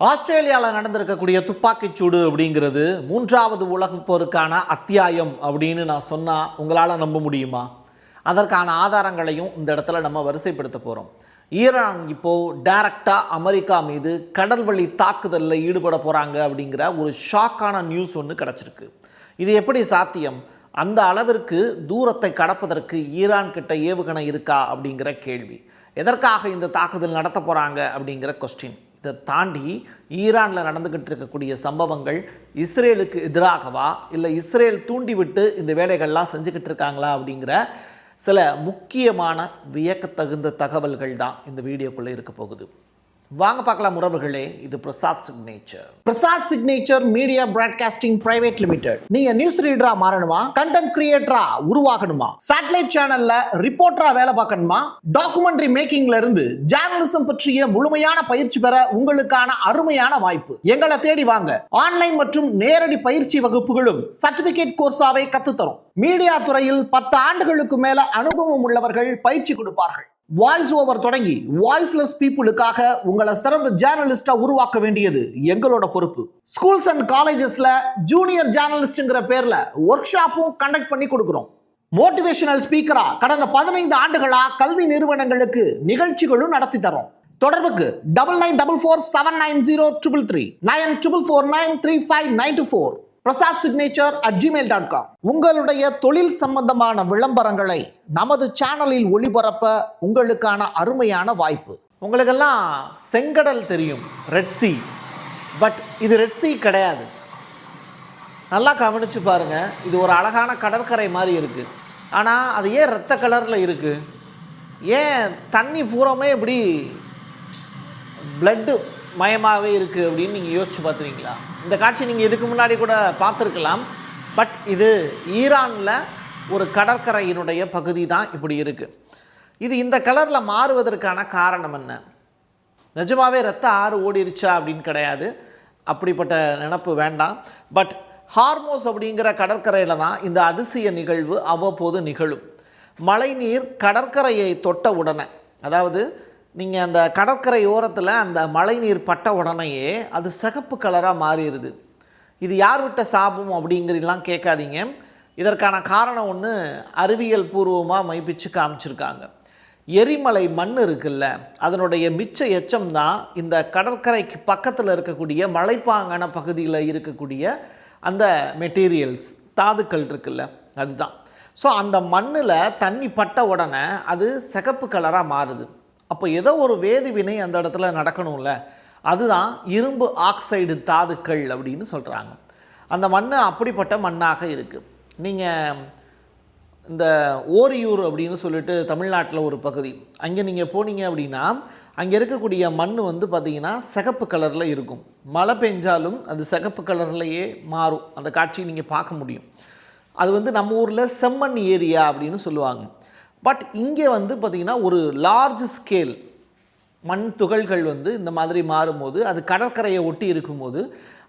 ஆஸ்திரேலியாவில் நடந்திருக்கக்கூடிய துப்பாக்கிச்சூடு அப்படிங்கிறது மூன்றாவது உலகப் போருக்கான அத்தியாயம் அப்படின்னு நான் சொன்னால் உங்களால் நம்ப முடியுமா? அதற்கான ஆதாரங்களையும் இந்த இடத்துல நம்ம வரிசைப்படுத்த போகிறோம். ஈரான் இப்போது டைரக்டாக அமெரிக்கா மீது கடல் வழி தாக்குதலில் ஈடுபட போகிறாங்க அப்படிங்கிற ஒரு ஷாக்கான நியூஸ் ஒன்று கிடச்சிருக்கு. இது எப்படி சாத்தியம்? அந்த அளவிற்கு தூரத்தை கடப்பதற்கு ஈரான் கிட்ட ஏவுகணை இருக்கா அப்படிங்கிற கேள்வி. எதற்காக இந்த தாக்குதல் நடத்த போகிறாங்க அப்படிங்கிற கொஸ்டின். இதை தாண்டி ஈரானில் நடந்துக்கிட்டு இருக்கக்கூடிய சம்பவங்கள் இஸ்ரேலுக்கு எதிராகவா இல்லை இஸ்ரேல் தூண்டிவிட்டு இந்த வேலைகள்லாம் செஞ்சுக்கிட்டு இருக்காங்களா அப்படிங்கிற சில முக்கியமான வியக்கத்தகுந்த தகவல்கள் தான் இந்த வீடியோக்குள்ளே இருக்க போகுது. வாங்க பார்க்கலாம் உறவுகளே. இது Prasad signature. Prasad signature media broadcasting private limited. நீங்க நியூஸ் ரீடரா மாறணுமா? கண்டென்ட் கிரியேட்டரா உருவாகணுமா? சேட்டலைட் சேனல்ல ரிப்போர்ட்டரா வேலை பார்க்கணுமா? டாக்குமெண்ட்ரி மேக்கிங்ல இருந்து ஜேர்னலிசம் பற்றிய முழுமையான பயிற்சி பெற உங்களுக்கான அருமையான வாய்ப்பு. எங்களை தேடி வாங்க. ஆன்லைன் மற்றும் நேரடி பயிற்சி வகுப்புகளும் சர்டிபிகேட் கோர்ஸாவே கத்துத்தரும். மீடியா துறையில் 10 ஆண்டுகளுக்கு மேல அனுபவம் உள்ளவர்கள் பயிற்சி கொடுப்பார்கள். வாய்ஸ் ஓவர் தொடங்கி வாய்ஸ்லெஸ் பீப்புளுக்காக உங்களை சிறந்த ஜேர்னலிஸ்டா உருவாக்க வேண்டியது எங்களோட பொறுப்பு. ஸ்கூல்ஸ் அண்ட் காலேஜஸ்ல ஜூனியர் ஜேர்னலிஸ்ட்ங்கிற பேர்ல ஒர்க் ஷாப்பும் கண்டக்ட் பண்ணி கொடுக்கிறோம். மோட்டிவேஷனல் ஸ்பீக்கரா கடந்த 15 ஆண்டுகளா கல்வி நிறுவனங்களுக்கு நிகழ்ச்சிகளும் நடத்தி தரோம். தொடர்புக்கு 9944790333 94493594 prasad@gmail.com. உங்களுடைய தொழில் சம்பந்தமான விளம்பரங்களை நமது சேனலில் ஒளிபரப்ப உங்களுக்கான அருமையான வாய்ப்பு. உங்களுக்கெல்லாம் செங்கடல் தெரியும், ரெட் சி. பட் இது ரெட் சி கிடையாது. நல்லா கவனிச்சு பாருங்க. இது ஒரு அழகான கடற்கரை மாதிரி இருக்கு. ஆனால் அது ஏன் ரத்த கலரில் இருக்கு? ஏன் தண்ணி பூராமே இப்படி பிளட்டு மயமாகவே இருக்குது அப்படின்னு நீங்கள் யோசிச்சு பார்த்துருக்கீங்களா? இந்த காட்சி நீங்கள் இதுக்கு முன்னாடி கூட பார்த்துருக்கலாம். பட் இது ஈரானில் ஒரு கடற்கரையினுடைய பகுதி தான் இப்படி இருக்குது. இது இந்த கலரில் மாறுவதற்கான காரணம் என்ன? நிஜமாகவே ரத்த ஆறு ஓடிருச்சா அப்படின்னு கிடையாது. அப்படிப்பட்ட நினப்பு வேண்டாம். பட் ஹார்மோஸ் அப்படிங்கிற கடற்கரையில் தான் இந்த அதிசய நிகழ்வு அவ்வப்போது நிகழும். மழைநீர் கடற்கரையை தொட்ட உடனே, அதாவது நீங்கள் அந்த கடற்கரை ஓரத்தில் அந்த மழை நீர் பட்ட உடனேயே அது சிகப்பு கலராக மாறிடுது. இது யார் விட்ட சாபம் அப்படிங்கிறலாம் கேட்காதீங்க. இதற்கான காரணம் ஒன்று அறிவியல் பூர்வமாக மைப்பிச்சு காமிச்சிருக்காங்க. எரிமலை மண் இருக்குல்ல, அதனுடைய மிச்ச எச்சம் தான் இந்த கடற்கரைக்கு பக்கத்தில் இருக்கக்கூடிய மலைப்பாங்கான பகுதியில் இருக்கக்கூடிய அந்த மெட்டீரியல்ஸ், தாதுக்கள் இருக்குல்ல, அதுதான். ஸோ அந்த மண்ணில் தண்ணி பட்ட உடனே அது சிகப்பு கலராக மாறுது. அப்போ ஏதோ ஒரு வேதிவினை அந்த இடத்துல நடக்கணும்ல. அதுதான் இரும்பு ஆக்சைடு தாதுக்கள் அப்படின்னு சொல்கிறாங்க. அந்த மண் அப்படிப்பட்ட மண்ணாக இருக்குது. நீங்கள் இந்த ஓரியூர் அப்படின்னு சொல்லிட்டு தமிழ்நாட்டில் ஒரு பகுதி, அங்கே நீங்கள் போனீங்க அப்படின்னா அங்கே இருக்கக்கூடிய மண் வந்து பார்த்திங்கன்னா சிகப்பு கலரில் இருக்கும். மழை பெஞ்சாலும் அது சிகப்பு கலர்லையே மாறும். அந்த காட்சியை நீங்கள் பார்க்க முடியும். அது வந்து நம்ம ஊரில் செம்மண் ஏரியா அப்படின்னு சொல்லுவாங்க. பட் இங்கே வந்து பார்த்திங்கன்னா ஒரு லார்ஜ் ஸ்கேல் மண் துகள்கள் வந்து இந்த மாதிரி மாறும்போது, அது கடற்கரையை ஒட்டி இருக்கும்போது,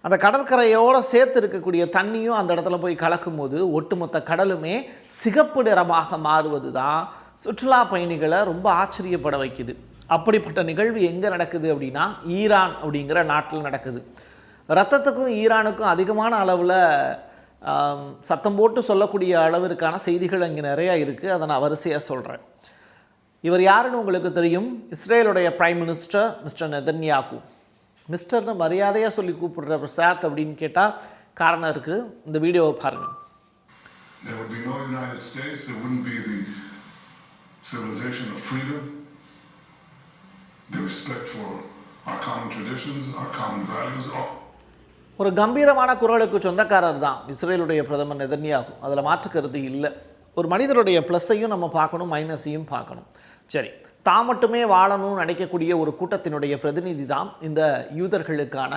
அந்த கடற்கரையோடு சேர்த்து இருக்கக்கூடிய தண்ணியும் அந்த இடத்துல போய் கலக்கும்போது ஒட்டுமொத்த கடலுமே சிகப்பு நிறமாக மாறுவது தான் சுற்றுலா பயணிகளை ரொம்ப ஆச்சரியப்பட வைக்குது. அப்படிப்பட்ட நிகழ்வு எங்கே நடக்குது அப்படின்னா ஈரான் அப்படிங்கிற நாட்டில் நடக்குது. ரத்தத்துக்கும் ஈரானுக்கும் அதிகமான அளவில் சத்தம் போட்டு சொல்லக்கூடிய அளவிற்கான செய்திகள் அங்கே நிறையா இருக்குது. அதை நான் வரிசையாக சொல்கிறேன். இவர் யாருன்னு உங்களுக்கு தெரியும். இஸ்ரேலுடைய பிரைம் மினிஸ்டர் மிஸ்டர் நெதன்யாகு. மிஸ்டர்னு மரியாதையாக சொல்லி கூப்பிடுற பிரசாத் அப்படின்னு கேட்டால் காரணம் இருக்குது. இந்த வீடியோவை பாருங்கள். There would be no United States. There wouldn't be the civilization of freedom, the respect for our common traditions, our common values. ஒரு கம்பீரமான குரலுக்கு சொந்தக்காரர் தான் இஸ்ரேலுடைய பிரதமர் நெதன்யாகு. அதில் மாற்று கருத்து இல்லை. ஒரு மனிதருடைய ப்ளஸ்ஸையும் நம்ம பார்க்கணும், மைனஸையும் பார்க்கணும். சரி, தான் மட்டுமே வாழணும்னு நினைக்கக்கூடிய ஒரு கூட்டத்தினுடைய பிரதிநிதி தான் இந்த யூதர்களுக்கான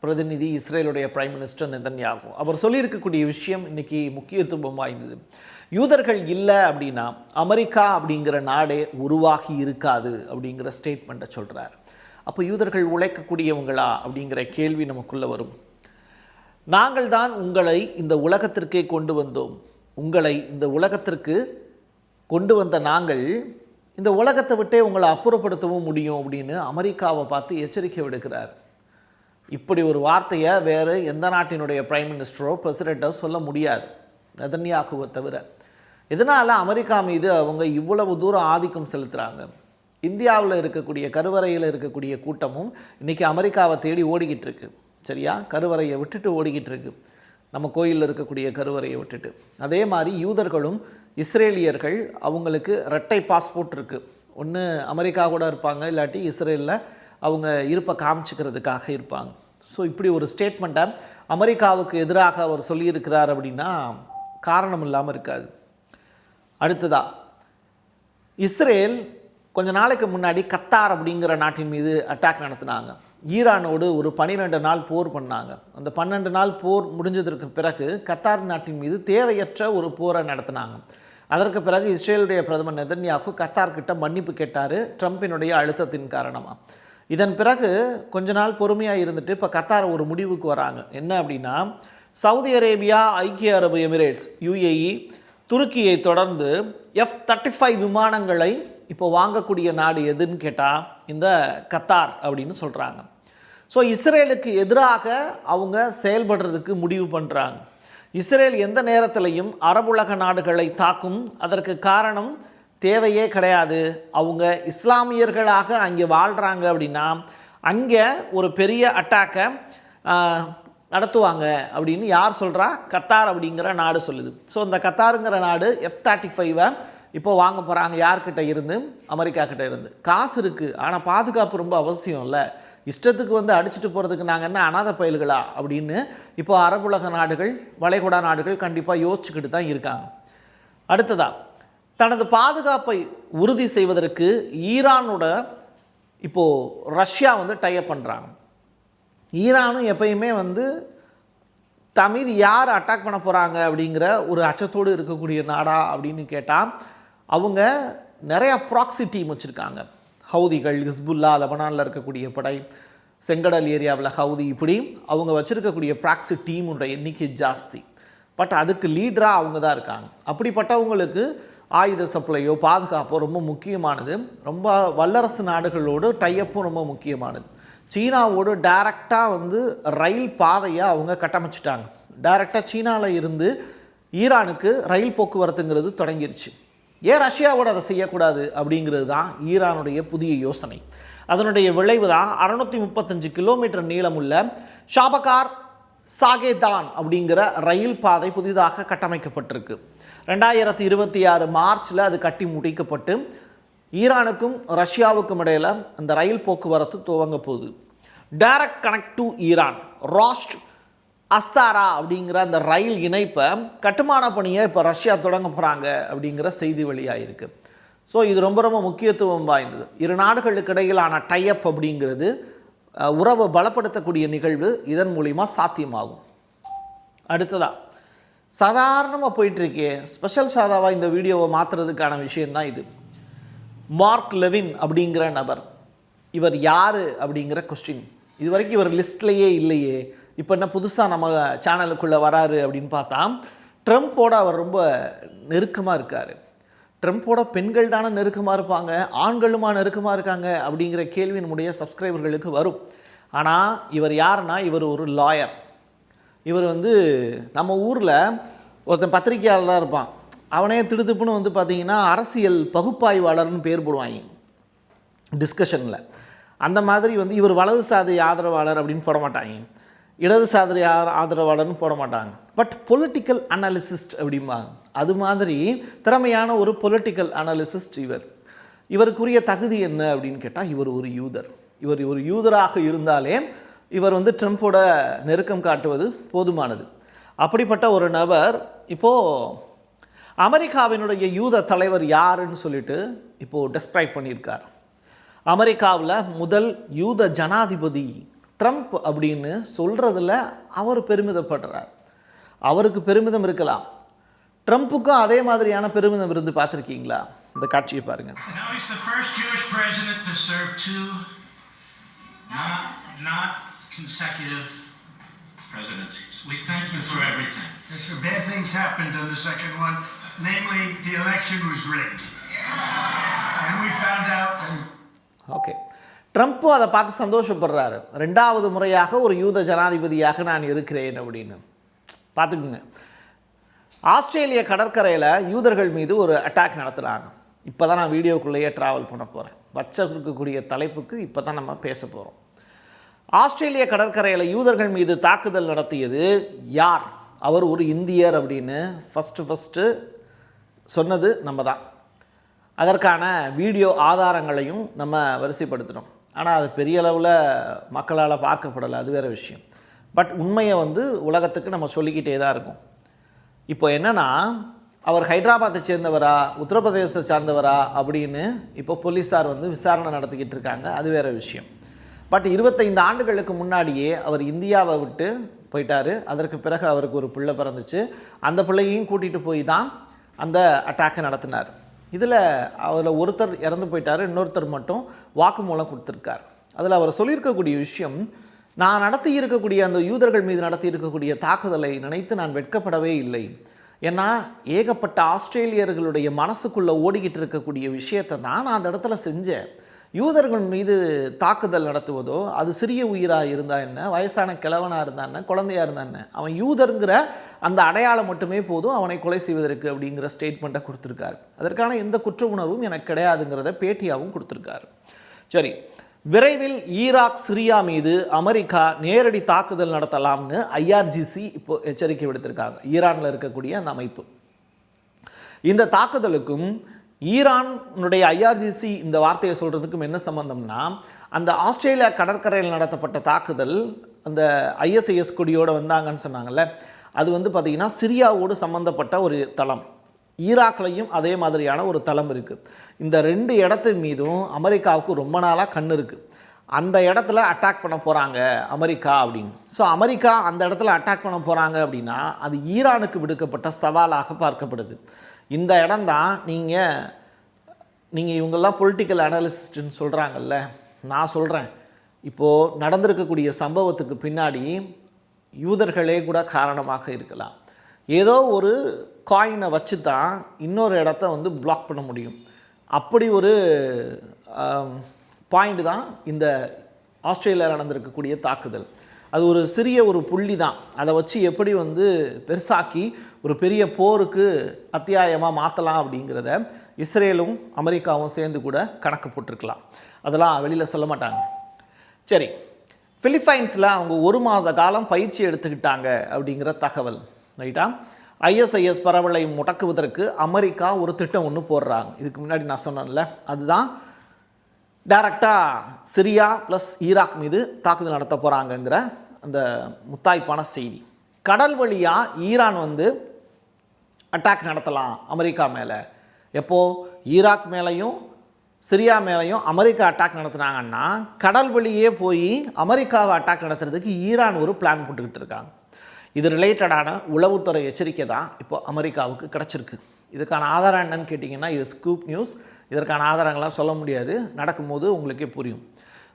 பிரதிநிதி இஸ்ரேலுடைய பிரைம் மினிஸ்டர் நெதன்யாகு. அவர் சொல்லியிருக்கக்கூடிய விஷயம் இன்றைக்கி முக்கியத்துவம் வாய்ந்தது. யூதர்கள் இல்லை அப்படின்னா அமெரிக்கா அப்படிங்கிற நாடே உருவாகி இருக்காது அப்படிங்கிற ஸ்டேட்மெண்ட்டை சொல்கிறார். அப்போ யூதர்கள் உழைக்கக்கூடியவங்களா அப்படிங்கிற கேள்வி நமக்குள்ளே வரும். நாங்கள் தான் உங்களை இந்த உலகத்திற்கே கொண்டு வந்தோம். உங்களை இந்த உலகத்திற்கு கொண்டு வந்த நாங்கள் இந்த உலகத்தை விட்டே உங்களை அப்புறப்படுத்தவும் முடியும் அப்படின்னு அமெரிக்காவை பார்த்து எச்சரிக்கை விடுக்கிறார். இப்படி ஒரு வார்த்தையை வேறு எந்த நாட்டினுடைய பிரைம் மினிஸ்டரோ பிரசிடெண்ட்டோ சொல்ல முடியாது, நெதன்யாகுவை தவிர. இதனால் அமெரிக்கா மீது அவங்க இவ்வளவு தூரம் ஆதிக்கம் செலுத்துகிறாங்க. இந்தியாவில் இருக்கக்கூடிய கருவறையில் இருக்கக்கூடிய கூட்டமும் இன்றைக்கி அமெரிக்காவை தேடி ஓடிக்கிட்டு இருக்கு. சரியா, கருவறையை விட்டுட்டு ஓடிக்கிட்டு இருக்கு, நம்ம கோயிலில் இருக்கக்கூடிய கருவறையை விட்டுட்டு. அதே மாதிரி யூதர்களும் இஸ்ரேலியர்கள் அவங்களுக்கு இரட்டை பாஸ்போர்ட் இருக்குது. ஒன்று அமெரிக்கா கூட இருப்பாங்க, இல்லாட்டி இஸ்ரேலில் அவங்க இருப்பை காமிச்சிக்கிறதுக்காக இருப்பாங்க. ஸோ இப்படி ஒரு ஸ்டேட்மெண்ட்டை அமெரிக்காவுக்கு எதிராக அவர் சொல்லியிருக்கிறார் அப்படின்னா காரணம் இல்லாமல் இருக்காது. அடுத்ததா, இஸ்ரேல் கொஞ்ச நாளைக்கு முன்னாடி கத்தார் அப்படிங்கிற நாட்டின் மீது அட்டாக் நடத்தினாங்க. ஈரானோடு ஒரு 12 நாள் போர் பண்ணாங்க. அந்த 12 நாள் போர் முடிஞ்சதற்கு பிறகு கத்தார் நாட்டின் மீது தேவையற்ற ஒரு போரை நடத்தினாங்க. அதற்கு பிறகு இஸ்ரேலுடைய பிரதமர் நெதன்யாகு கத்தார் கிட்ட மன்னிப்பு கேட்டார், ட்ரம்பினுடைய அழுத்தத்தின் காரணமாக. இதன் பிறகு கொஞ்ச நாள் பொறுமையாக இருந்துட்டு இப்போ கத்தார் ஒரு முடிவுக்கு வராங்க. என்ன அப்படின்னா, சவுதி அரேபியா, ஐக்கிய அரபு எமிரேட்ஸ், UAE, துருக்கியை தொடர்ந்து F-35 விமானங்களை இப்போ வாங்கக்கூடிய நாடு எதுன்னு கேட்டால் இந்த கத்தார் அப்படின்னு சொல்கிறாங்க. ஸோ இஸ்ரேலுக்கு எதிராக அவங்க செயல்படுறதுக்கு முடிவு பண்ணுறாங்க. இஸ்ரேல் எந்த நேரத்திலையும் அரபுலக நாடுகளை தாக்கும், அதற்கு காரணம் தேவையே கிடையாது. அவங்க இஸ்லாமியர்களாக அங்கே வாழ்கிறாங்க அப்படின்னா அங்கே ஒரு பெரிய அட்டாக்கை நடத்துவாங்க அப்படின்னு யார் சொல்கிறா? கத்தார் அப்படிங்கிற நாடு சொல்லுது. ஸோ இந்த கத்தாருங்கிற நாடு F-35 இப்போ வாங்க போகிறாங்க. யார்கிட்ட இருந்து? அமெரிக்கா கிட்ட இருந்து. காசு இருக்குது, ஆனால் பாதுகாப்பு ரொம்ப அவசியம் இல்லை. இஷ்டத்துக்கு வந்து அடிச்சுட்டு போகிறதுக்கு நாங்கள் என்ன அனாதை பயல்களா அப்படின்னு இப்போ அரபுலக நாடுகள், வளைகுடா நாடுகள் கண்டிப்பாக யோசிச்சுக்கிட்டு தான் இருக்காங்க. அடுத்ததா, தனது பாதுகாப்பை உறுதி செய்வதற்கு ஈரானோட இப்போது ரஷ்யா வந்து டைப் பண்ணுறாங்க. ஈரானும் எப்பயுமே வந்து மீது யார் அட்டாக் பண்ண போகிறாங்க அப்படிங்கிற ஒரு அச்சத்தோடு இருக்கக்கூடிய நாடா அப்படின்னு கேட்டால் அவங்க நிறையா ப்ராக்ஸி டீம் வச்சுருக்காங்க. ஹவுதிகள், ஹிஸ்புல்லா, லெபனானில் இருக்கக்கூடிய படை, செங்கடல் ஏரியாவில் ஹவுதி, இப்படி அவங்க வச்சுருக்கக்கூடிய ப்ராக்ஸி டீமுடைய எண்ணிக்கை ஜாஸ்தி. பட் அதுக்கு லீடராக அவங்க தான் இருக்காங்க. அப்படிப்பட்டவங்களுக்கு ஆயுத சப்ளையோ பாதுகாப்போ ரொம்ப முக்கியமானது. ரொம்ப வல்லரசு நாடுகளோடு டையப்பும் ரொம்ப முக்கியமானது. சீனாவோடு டைரெக்டாக வந்து ரயில் பாதையை அவங்க கட்டமைச்சிட்டாங்க. டைரெக்டாக சீனாவில் இருந்து ஈரானுக்கு ரயில் போக்குவரத்துங்கிறது தொடங்கிருச்சு. ஏன் ரஷ்யாவோடு அதை செய்யக்கூடாது அப்படிங்கிறது தான் ஈரானுடைய புதிய யோசனை. அதனுடைய விளைவு தான் 635 கிலோமீட்டர் நீளமுள்ள ஷாபகார் சாகேதான் அப்படிங்கிற ரயில் பாதை புதிதாக கட்டமைக்கப்பட்டிருக்கு. 2026 மார்ச்சில் அது கட்டி முடிக்கப்பட்டு ஈரானுக்கும் ரஷ்யாவுக்கும் இடையில் அந்த ரயில் போக்குவரத்து துவங்க போகுது. டைரக்ட் கனெக்ட் டு ஈரான், ராஸ்ட் அஸ்தாரா அப்படிங்கிற அந்த ரயில் இணைப்பை கட்டுமான பணியை இப்போ ரஷ்யா தொடங்க போகிறாங்க அப்படிங்கிற செய்தி வெளியாகிருக்கு. ஸோ இது ரொம்ப ரொம்ப முக்கியத்துவம் வாய்ந்தது. இரு நாடுகளுக்கு இடையிலான டைஅப் அப்படிங்கிறது உறவை பலப்படுத்தக்கூடிய நிகழ்வு இதன் மூலிமா சாத்தியமாகும். அடுத்ததாக, சாதாரணமாக போயிட்டுருக்கே ஸ்பெஷல் சாதாவாக இந்த வீடியோவை மாற்றுறதுக்கான விஷயந்தான் இது. மார்க் லெவின் அப்படிங்கிற நபர், இவர் யார் அப்படிங்கிற கொஸ்டின் இது வரைக்கும் இவர் லிஸ்ட்லேயே இல்லையே, இப்போ என்ன புதுசாக நம்ம சேனலுக்குள்ளே வராரு அப்படின்னு பார்த்தா, ட்ரம்ப்போட அவர் ரொம்ப நெருக்கமாக இருக்கார். ட்ரம்ப்போட பெண்கள் தானே நெருக்கமாக இருப்பாங்க, ஆண்களுமா நெருக்கமாக இருக்காங்க அப்படிங்கிற கேள்வி நம்முடைய சப்ஸ்கிரைபர்களுக்கு வரும். ஆனால் இவர் யாருன்னா, இவர் ஒரு லாயர். இவர் வந்து நம்ம ஊரில் ஒருத்தன் பத்திரிகையாளராக இருப்பான், அவனே திடுத்துப்புன்னு வந்து பார்த்திங்கன்னா அரசியல் பகுப்பாய்வாளர்னு பேர் போடுவாங்க டிஸ்கஷனில். அந்த மாதிரி வந்து இவர் வலதுசாரி ஆதரவாளர் அப்படின்னு போட மாட்டாங்க, இடதுசாரி ஆதரவாளர்னு போட மாட்டாங்க. பட் பொலிட்டிக்கல் அனாலிசிஸ்ட் அப்படிம்பாங்க. அது மாதிரி திறமையான ஒரு பொலிட்டிக்கல் அனாலிசிஸ்ட் இவர். இவருக்குரிய தகுதி என்ன அப்படின்னு கேட்டால், இவர் ஒரு யூதர். இவர் ஒரு யூதராக இருந்தாலே இவர் வந்து ட்ரம்ப்போட நெருக்கம் காட்டுவது போதுமானது. அப்படிப்பட்ட ஒரு நபர் இப்போது அமெரிக்காவினுடைய யூத தலைவர் யாருன்னு சொல்லிட்டு இப்போது டெஸ்கிரைப் பண்ணியிருக்கார். அமெரிக்காவில் முதல் யூத ஜனாதிபதி ட்ரம்ப் அப்படின்னு சொல்கிறதுல அவர் பெருமிதப்படுறார். அவருக்கு பெருமிதம் இருக்கலாம், ட்ரம்ப்புக்கும் அதே மாதிரியான பெருமிதம் இருந்து பார்த்துருக்கீங்களா? இந்த காட்சியை பாருங்கள். Presidencies. We thank you for everything. Yes, sir. Bad things happened on the second one. Namely, the election was rigged. And we found out. ஓகே, ட்ரம்ப்பும் அதை பார்த்து சந்தோஷப்படுறாரு. 2வது முறையாக ஒரு யூத ஜனாதிபதியாக நான் இருக்கிறேன் அப்படின்னு. பார்த்துக்குங்க, ஆஸ்திரேலிய கடற்கரையில் யூதர்கள் மீது ஒரு அட்டாக் நடத்துகிறாங்க. இப்போ தான் நான் வீடியோக்குள்ளேயே ட்ராவல் பண்ண போகிறேன். வச்சிருக்கக்கூடிய தலைப்புக்கு இப்போ தான் நம்ம பேச போகிறோம். ஆஸ்திரேலிய கடற்கரையில் யூதர்கள் மீது தாக்குதல் நடத்தியது யார்? அவர் ஒரு இந்தியர் அப்படின்னு ஃபஸ்ட்டு சொன்னது நம்ம தான். அதற்கான வீடியோ ஆதாரங்களையும் நம்ம வரிசைப்படுத்தினோம். ஆனால் அது பெரிய அளவில் மக்களால் பார்க்கப்படலை, அது வேறு விஷயம். பட் உண்மையை உலகத்துக்கு நம்ம சொல்லிக்கிட்டே தான் இருக்கோம். இப்போ என்னென்னா, அவர் ஹைதராபாத்தை சேர்ந்தவரா உத்தரப்பிரதேசத்தை சார்ந்தவரா அப்படின்னு இப்போ போலீஸார் விசாரணை நடத்திக்கிட்டு இருக்காங்க, அது வேறு விஷயம். பட் 25 ஆண்டுகளுக்கு முன்னாடியே அவர் இந்தியாவை விட்டு போயிட்டார். அதற்கு பிறகு அவருக்கு ஒரு பிள்ளை பிறந்துச்சு. அந்த பிள்ளையையும் கூட்டிகிட்டு போய் தான் அந்த அட்டாக்கை நடத்தினார். இதில் ஒருத்தர் இறந்து போயிட்டார், இன்னொருத்தர் மட்டும் வாக்குமூலம் கொடுத்துருக்கார். அதில் அவர் சொல்லியிருக்கக்கூடிய விஷயம், நான் நடத்தி இருக்கக்கூடிய அந்த யூதர்கள் மீது நடத்தி இருக்கக்கூடிய தாக்குதலை நினைத்து நான் வெட்கப்படவே இல்லை. ஏன்னா ஏகப்பட்ட ஆஸ்திரேலியர்களுடைய மனசுக்குள்ளே ஓடிக்கிட்டு இருக்கக்கூடிய விஷயத்தை தான் நான் அந்த இடத்துல செஞ்சேன். யூதர்கள் மீது தாக்குதல் நடத்துவதோ, அது சிறிய உயிராக இருந்தா என்ன, வயசான கிழவனாக இருந்தா என்ன, குழந்தையாக இருந்தா என்ன, அவன் யூதருங்கிற அந்த அடையாளம் மட்டுமே போதும் அவனை கொலை செய்வதற்கு அப்படிங்கிற ஸ்டேட்மெண்ட்டை கொடுத்துருக்காரு. அதற்கான எந்த குற்ற உணர்வும் எனக்கு கிடையாதுங்கிறத பேட்டியாகவும் கொடுத்துருக்காரு. சரி, விரைவில் ஈராக் சிரியா மீது அமெரிக்கா நேரடி தாக்குதல் நடத்தலாம்னு IRGC இப்போ எச்சரிக்கை விடுத்திருக்காங்க, ஈரானில் இருக்கக்கூடிய அந்த அமைப்பு. இந்த தாக்குதலுக்கும் ஈரானுடைய IRGC இந்த வார்த்தையை சொல்கிறதுக்கும் என்ன சம்பந்தம்னா, அந்த ஆஸ்திரேலியா கடற்கரையில் நடத்தப்பட்ட தாக்குதல் அந்த ISIS கொடியோடு வந்தாங்கன்னு சொன்னாங்கல்ல, அது பார்த்திங்கன்னா சிரியாவோடு சம்மந்தப்பட்ட ஒரு தளம். ஈராக்லையும் அதே மாதிரியான ஒரு தளம் இருக்குது. இந்த 2 இடத்தின் மீதும் அமெரிக்காவுக்கு ரொம்ப நாளாக கண் இருக்குது. அந்த இடத்துல அட்டாக் பண்ண போகிறாங்க அமெரிக்கா அப்படின்னு. ஸோ அமெரிக்கா அந்த இடத்துல அட்டாக் பண்ண போகிறாங்க அப்படின்னா அது ஈரானுக்கு விடுக்கப்பட்ட சவாலாக பார்க்கப்படுது. இந்த இடம்தான் நீங்கள் இவங்கெல்லாம் பொலிட்டிக்கல் அனாலிசிஸ்ட்னு சொல்கிறாங்கல்ல, நான் சொல்கிறேன், இப்போது நடந்திருக்கக்கூடிய சம்பவத்துக்கு பின்னாடி யூதர்களே கூட காரணமாக இருக்கலாம். ஏதோ ஒரு காயினை வச்சு தான் இன்னொரு இடத்த பிளாக் பண்ண முடியும். அப்படி ஒரு பாயிண்ட் தான் இந்த ஆஸ்திரேலியாவில் நடந்திருக்கக்கூடிய தாக்குதல். அது ஒரு சிறிய ஒரு புள்ளி தான். அதை வச்சு எப்படி பெருசாக்கி ஒரு பெரிய போருக்கு அத்தியாயமாக மாற்றலாம் அப்படிங்கிறத இஸ்ரேலும் அமெரிக்காவும் சேர்ந்து கூட கணக்கு போட்டிருக்கலாம். அதெல்லாம் வெளியில் சொல்ல மாட்டாங்க. சரி, பிலிப்பைன்ஸில் அவங்க 1 மாத காலம் பயிற்சி எடுத்துக்கிட்டாங்க அப்படிங்கிற தகவல் ரைட்டா. ISIS பரவலை முடக்குவதற்கு அமெரிக்கா ஒரு திட்டம் ஒன்று போடுறாங்க. இதுக்கு முன்னாடி நான் சொன்னேன்ல, அதுதான் டைரக்டாக சிரியா ப்ளஸ் ஈராக் மீது தாக்குதல் நடத்த போகிறாங்கங்கிற அந்த முத்தாய்ப்பான செய்தி. கடல் வழியாக ஈரான் அட்டாக் நடத்தலாம் அமெரிக்கா மேலே. எப்போது ஈராக் மேலேயும் சிரியா மேலேயும் அமெரிக்கா அட்டாக் நடத்துனாங்கன்னா, கடல் வழியே போய் அமெரிக்காவை அட்டாக் நடத்துறதுக்கு ஈரான் ஒரு பிளான் போட்டுக்கிட்டு இருக்காங்க. இது ரிலேட்டடான உளவுத்துறை எச்சரிக்கை தான் இப்போ அமெரிக்காவுக்கு கிடச்சிருக்கு. இதுக்கான ஆதாரம் என்னன்னு கேட்டிங்கன்னா, இது ஸ்கூப் நியூஸ். இதற்கான ஆதாரங்கள்லாம் சொல்ல முடியாது, நடக்கும்போது உங்களுக்கே புரியும்.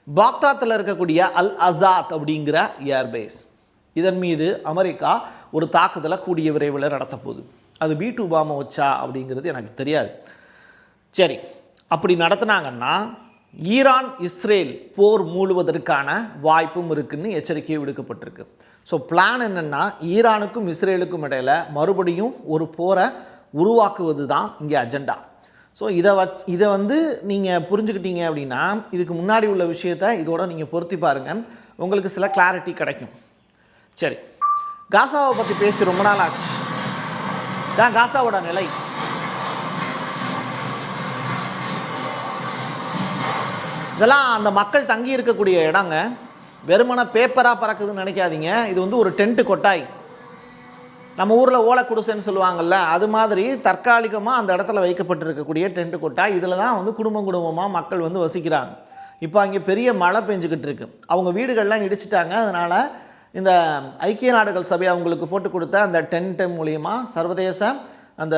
பாக்தாத்தில் இருக்கக்கூடிய அல் அசாத் அப்படிங்கிற ஏர்பேஸ், இதன் மீது அமெரிக்கா ஒரு தாக்குதலை கூடிய விரைவில் நடத்த போகுது. அது B2 பாம்பை வச்சா அப்படிங்கிறது எனக்கு தெரியாது. சரி, அப்படி நடத்தினாங்கன்னா ஈரான் இஸ்ரேல் போர் மூழ்வதற்கான வாய்ப்பும் இருக்குன்னு எச்சரிக்கை விடுக்கப்பட்டிருக்கு. ஸோ பிளான் என்னென்னா, ஈரானுக்கும் இஸ்ரேலுக்கும் இடையில் மறுபடியும் ஒரு போரை உருவாக்குவது தான் இங்கே அஜெண்டா. ஸோ இதை நீங்கள் புரிஞ்சுக்கிட்டீங்க அப்படின்னா, இதுக்கு முன்னாடி உள்ள விஷயத்தை இதோட நீங்கள் பொருத்தி பாருங்கள், உங்களுக்கு சில கிளாரிட்டி கிடைக்கும். சரி, காசாவை பற்றி பேசி ரொம்ப நாள் ஆச்சு. தான் காசாவோட நிலை. இதெல்லாம் அந்த மக்கள் தங்கி இருக்கக்கூடிய இடங்க. வெறுமன பேப்பராக பறக்குதுன்னு நினைக்காதீங்க. இது ஒரு டென்ட்டு கொட்டாய். நம்ம ஊரில் ஓலை குடிசைன்னு சொல்லுவாங்கள்ல, அது மாதிரி தற்காலிகமாக அந்த இடத்துல வைக்கப்பட்டிருக்கக்கூடிய டென்ட்டு கொட்டாய். இதில் தான் குடும்பம் குடும்பமாக மக்கள் வசிக்கிறாங்க. இப்போ அங்கே பெரிய மழை பெஞ்சுக்கிட்டு இருக்கு. அவங்க வீடுகள்லாம் இடிச்சிட்டாங்க. அதனால் இந்த ஐக்கிய நாடுகள் சபை அவங்களுக்கு போட்டு கொடுத்த அந்த டென்ட் மூலிமா சர்வதேச அந்த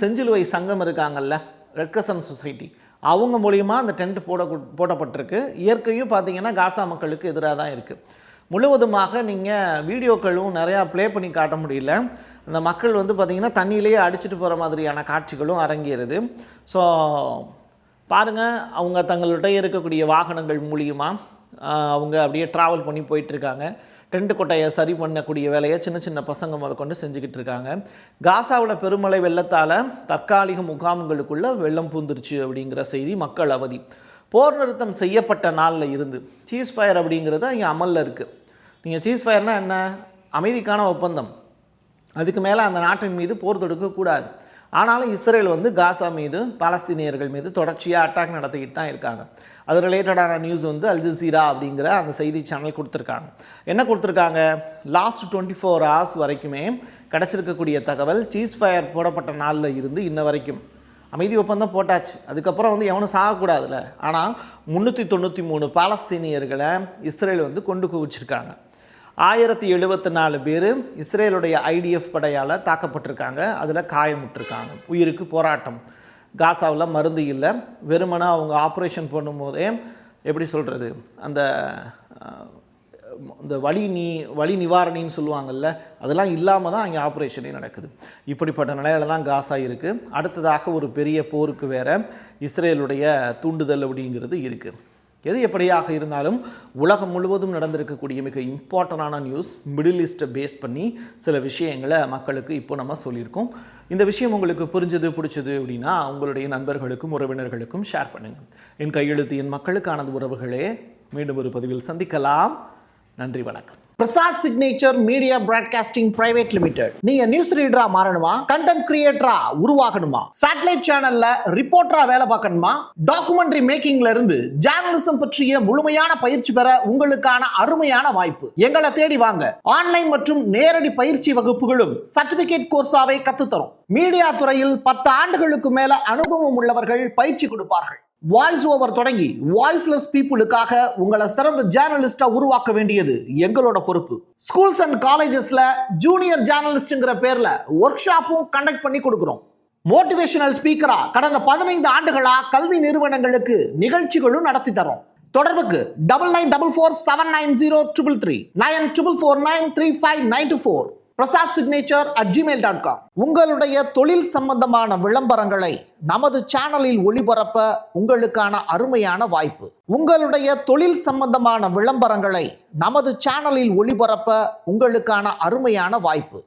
செஞ்சிலுவை சங்கம் இருக்காங்கல்ல, ரெட் கிரசன்ட் சொசைட்டி, அவங்க மூலிமா அந்த டென்ட் போடப்பட்டிருக்கு. இயற்கையும் பார்த்திங்கன்னா காசா மக்களுக்கு எதிராக தான் இருக்குது. முழுவதுமாக நீங்கள் வீடியோக்களும் நிறையா ப்ளே பண்ணி காட்ட முடியல. அந்த மக்கள் வந்து பார்த்திங்கன்னா தண்ணியிலேயே அடிச்சுட்டு போகிற மாதிரியான காட்சிகளும் அரங்கேறுது. ஸோ பாருங்கள், அவங்க தங்களுடைய இருக்கக்கூடிய வாகனங்கள் மூலியமாக அவங்க அப்படியே ட்ராவல் பண்ணி போயிட்டுருக்காங்க. டென்ட் கொட்டையை சரி பண்ணக்கூடிய வேலையை சின்ன சின்ன பசங்க முதற்கொண்டு செஞ்சுக்கிட்டு இருக்காங்க. காசாவில் பெருமழை வெள்ளத்தால் தற்காலிக முகாம்களுக்குள்ளே வெள்ளம் பூந்துருச்சு அப்படிங்கிற செய்தி, மக்கள் அவதி. போர் நிறுத்தம் செய்யப்பட்ட நாளில் இருந்து சீஸ் ஃபயர் அப்படிங்கிறது இங்கே அமலில் இருக்குது. நீங்கள் சீஸ் ஃபயர்னால் என்ன? அமைதிக்கான ஒப்பந்தம். அதுக்கு மேலே அந்த நாட்டின் மீது போர் தொடுக்கக்கூடாது. ஆனாலும் இஸ்ரேல் வந்து காசா மீது, பாலஸ்தீனியர்கள் மீது தொடர்ச்சியாக அட்டாக் நடத்திக்கிட்டு தான் இருக்காங்க. அது ரிலேட்டடான நியூஸ் வந்து அல் ஜசீரா அப்படிங்கிற அந்த செய்தி சேனல் கொடுத்துருக்காங்க. என்ன கொடுத்துருக்காங்க? லாஸ்ட் 24 hours வரைக்குமே கிடச்சிருக்கக்கூடிய தகவல், சீஸ் ஃபயர் போடப்பட்ட நாளில் இருந்து இன்ன வரைக்கும் அமைதி ஒப்பந்தம் போட்டாச்சு. அதுக்கப்புறம் வந்து எவனும் சாகக்கூடாதுல்ல. ஆனால் 393 பாலஸ்தீனியர்களை இஸ்ரேல் வந்து கொண்டு குவிச்சிருக்காங்க. 1074 பேர் இஸ்ரேலுடைய IDF படையால் தாக்கப்பட்டிருக்காங்க. அதில் காயமுற்றிருக்காங்க. உயிருக்கு போராட்டம். காசாவில் மருந்து இல்லை. வெறுமனா அவங்க ஆப்ரேஷன் பண்ணும்போதே எப்படி சொல்கிறது, அந்த வலி நிவாரணின்னு சொல்லுவாங்கள்ல, அதெல்லாம் இல்லாமல் தான் அங்கே ஆப்ரேஷனே நடக்குது. இப்படிப்பட்ட நிலையில தான் காசா இருக்குது. அடுத்ததாக ஒரு பெரிய போருக்கு வேறு இஸ்ரேலுடைய தூண்டுதல் அப்படிங்கிறது இருக்குது. எது எப்படியாக இருந்தாலும் உலகம் முழுவதும் நடந்திருக்கக்கூடிய மிக இம்பார்ட்டண்டான நியூஸ், மிடில் ஈஸ்ட்டை பேஸ் பண்ணி சில விஷயங்களை மக்களுக்கு இப்போ நம்ம சொல்லியிருக்கோம். இந்த விஷயம் உங்களுக்கு புரிஞ்சது, பிடிச்சது அப்படின்னா உங்களுடைய நண்பர்களுக்கும் உறவினர்களுக்கும் ஷேர் பண்ணுங்கள். என் கையெழுத்து என் மக்களுக்கானது உறவுகளே. மீண்டும் ஒரு பதிவில் சந்திக்கலாம். நன்றி, வணக்கம். Prasad signature media broadcasting private limited. நீங்க நியூஸ் ரீடரா மாறணுமா? கண்டென்ட் கிரியேட்டரா உருவாகணுமா? சேட்டலைட் சேனல்ல ரிப்போர்ட்டரா வேலை பார்க்கணுமா? டாக்குமெண்ட்ரி மேக்கிங்ல இருந்து ஜேர்னலிசம் பற்றிய முழுமையான பயிற்சி பெற உங்களுக்கான அருமையான வாய்ப்பு. எங்களை தேடி வாங்க. ஆன்லைன் மற்றும் நேரடி பயிற்சி வகுப்புகளும் சர்டிபிகேட் கோர்ஸாவே கத்துத்தரும். மீடியா துறையில் 10 ஆண்டுகளுக்கு மேல அனுபவம் உள்ளவர்கள் பயிற்சி கொடுப்பார்கள். வாய்ஸ் ஓவர் தொடங்கி வாய்ஸ்லெஸ் பீப்புளுக்காக உங்களை சிறந்த ஜேர்னலிஸ்டா உருவாக்க வேண்டியது எங்களோட பொறுப்பு. ஸ்கூல்ஸ் அண்ட் காலேஜஸ்ல ஜூனியர் ஜேர்னலிஸ்ட்ங்கிற பேர்ல ஒர்க் ஷாப்பும் கண்டக்ட் பண்ணி கொடுக்கிறோம். மோட்டிவேஷனல் ஸ்பீக்கரா கடந்த 15 ஆண்டுகளா கல்வி நிறுவனங்களுக்கு நிகழ்ச்சிகளும் நடத்தி தரோம். தொடர்புக்கு 9944790333 94493594 prasad@gmail.com. உங்களுடைய தொழில் சம்பந்தமான விளம்பரங்களை நமது சேனலில் ஒளிபரப்ப உங்களுக்கான அருமையான வாய்ப்பு. உங்களுடைய தொழில் சம்பந்தமான விளம்பரங்களை நமது சேனலில் ஒளிபரப்ப உங்களுக்கான அருமையான வாய்ப்பு.